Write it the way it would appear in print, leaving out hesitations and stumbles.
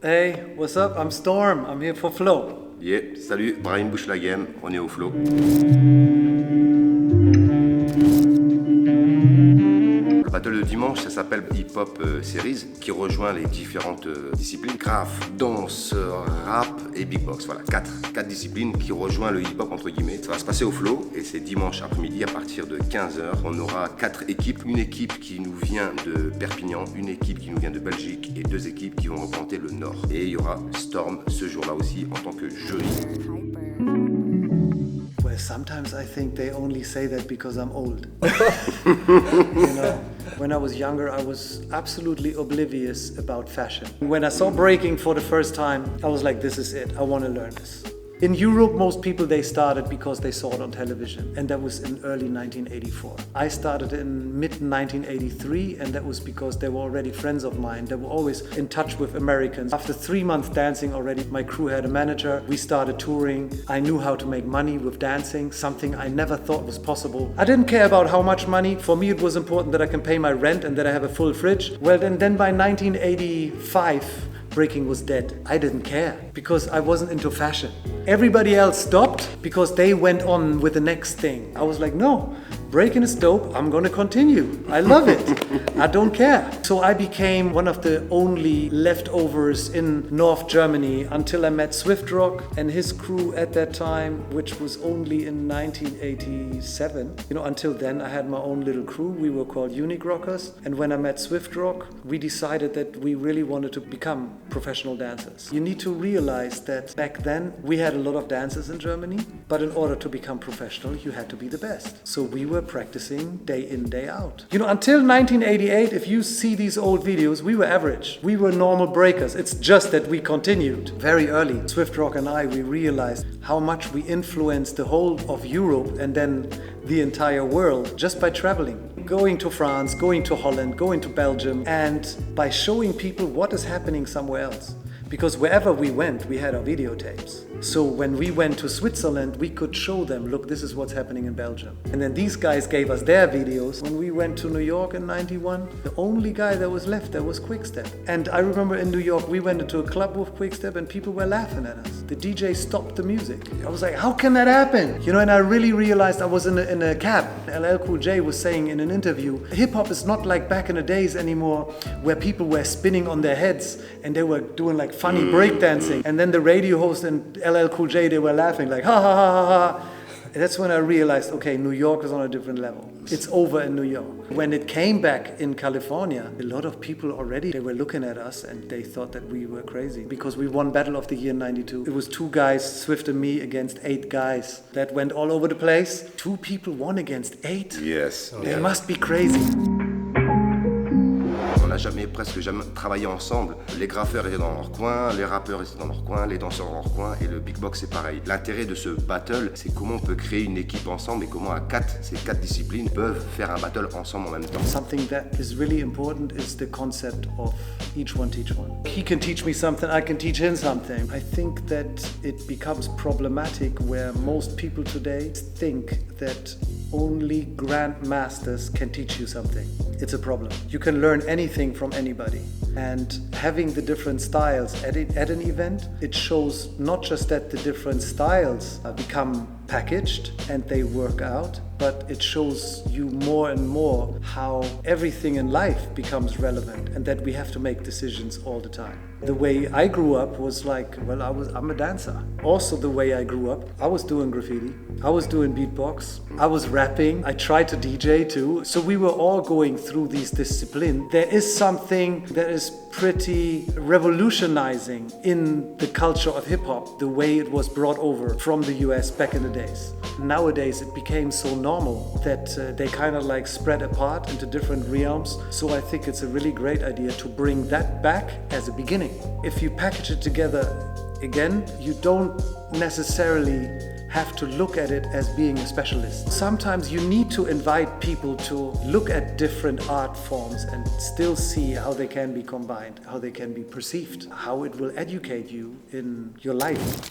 Hey, what's up? I'm Storm. I'm here for Flow. Yeah, salut, Brahim Bouchelaghem, on est au flow. Le battle de dimanche, ça s'appelle hip-hop series, qui rejoint les différentes disciplines, graff, danse, rap et beatbox. Voilà, quatre disciplines qui rejoignent le hip-hop entre guillemets. Ça va se passer au flow et c'est dimanche après-midi à partir de 15h. On aura 4 équipes, une équipe qui nous vient de Perpignan, une équipe qui nous vient de Belgique et 2 équipes qui vont représenter le Nord. Et il y aura Storm ce jour-là aussi en tant que jury. Well, sometimes I think they only say that because I'm old. You know, when I was younger, I was absolutely oblivious about fashion. When I saw breaking for the first time, I was like, this is it. I want to learn this. In Europe, most people, they started because they saw it on television, and that was in early 1984. I started in mid-1983, and that was because they were already friends of mine. They were always in touch with Americans. After 3 months dancing already, my crew had a manager. We started touring. I knew how to make money with dancing, something I never thought was possible. I didn't care about how much money. For me, it was important that I can pay my rent and that I have a full fridge. Well, then by 1985, breaking was dead. I didn't care because I wasn't into fashion. Everybody else stopped because they went on with the next thing. I was like, no, breaking is dope. I'm gonna continue. I love it. I don't care. So I became one of the only leftovers in North Germany until I met Swift Rock and his crew at that time, which was only in 1987. You know, until then I had my own little crew. We were called Unique Rockers. And when I met Swift Rock, we decided that we really wanted to become professional dancers. You need to realize that back then we had a lot of dancers in Germany, but in order to become professional, you had to be the best. So we were practicing day in, day out. You know, until 1988, if you see these old videos, we were average. We were normal breakers. It's just that we continued. Very early, Swift Rock and I, we realized how much we influenced the whole of Europe and then the entire world just by traveling. Going to France, going to Holland, going to Belgium, and by showing people what is happening somewhere else. Because wherever we went, we had our videotapes. So when we went to Switzerland, we could show them, look, this is what's happening in Belgium. And then these guys gave us their videos. When we went to New York in 91, the only guy that was left there was Quickstep. And I remember in New York, we went into a club with Quickstep and people were laughing at us. The DJ stopped the music. I was like, how can that happen? You know, and I really realized I was in a cab. LL Cool J was saying in an interview, hip-hop is not like back in the days anymore where people were spinning on their heads and they were doing like funny breakdancing. And then the radio host and LL Cool J, they were laughing like, ha ha ha ha ha. And that's when I realized, okay, New York is on a different level. It's over in New York. When it came back in California, a lot of people already, they were looking at us and they thought that we were crazy because we won Battle of the Year in 92. It was 2 guys, Swift and me, against 8 guys. That went all over the place. 2 people won against 8? Yes. They must be crazy. On n'a presque jamais travaillé ensemble. Les graffeurs étaient dans leur coin, les rappeurs étaient dans leur coin, les danseurs dans leur coin et le beatbox c'est pareil. L'intérêt de ce battle, c'est comment on peut créer une équipe ensemble et comment ces 4 disciplines peuvent faire un battle ensemble en même temps. Something that is really important is the concept of each one teach one. He can teach me something, I can teach him something. I think that it becomes problematic where most people today think that only grandmasters can teach you something. It's a problem. You can learn anything from anybody. And having the different styles at an event, it shows not just that the different styles become packaged and they work out, but it shows you more and more how everything in life becomes relevant and that we have to make decisions all the time. The way I grew up was like, well, I'm a dancer. Also the way I grew up, I was doing graffiti, I was doing beatbox, I was rapping, I tried to DJ too. So we were all going through these disciplines. There is something that is pretty revolutionizing in the culture of hip-hop, the way it was brought over from the US back in the days. Nowadays it became so normal that they kind of like spread apart into different realms. So I think it's a really great idea to bring that back as a beginning. If you package it together again, you don't necessarily have to look at it as being a specialist. Sometimes you need to invite people to look at different art forms and still see how they can be combined, how they can be perceived, how it will educate you in your life.